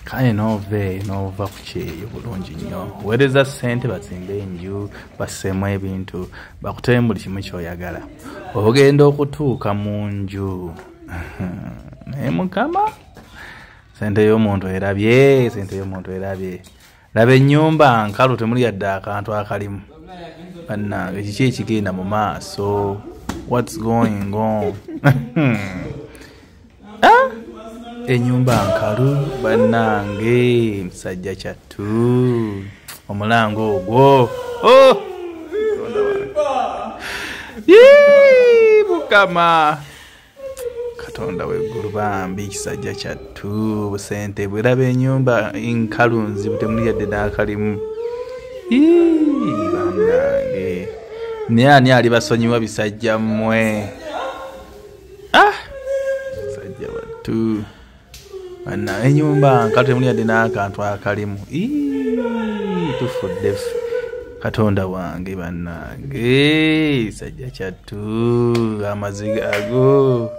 kale nova kucheyo bulungi nnyo wereza ssente bazimbe enju bassemu ebintu bakutemu buli kimu kyoyagala ogenda okutuuka mu nju naye mukama sente y'omuntu erabye laba ennyumba nkalu temuli yadde akantu akalimu bannange kiki ekigenda mu maaso what's going on enyumba nkalu bannange musajja kyattu omulango ogwo mukama katonda weggulu bambi kisajja kyattu busente bweraba ennyumba nkalu nzibu temuli yadde n'akalimu bannange naye ani ali basonyiwa bisajja mmwe musajja wattu bana enyumba nkalu temuli yadde n'akantu akalimu tufudde katonda wange bannange sajja kyattu amaziga ago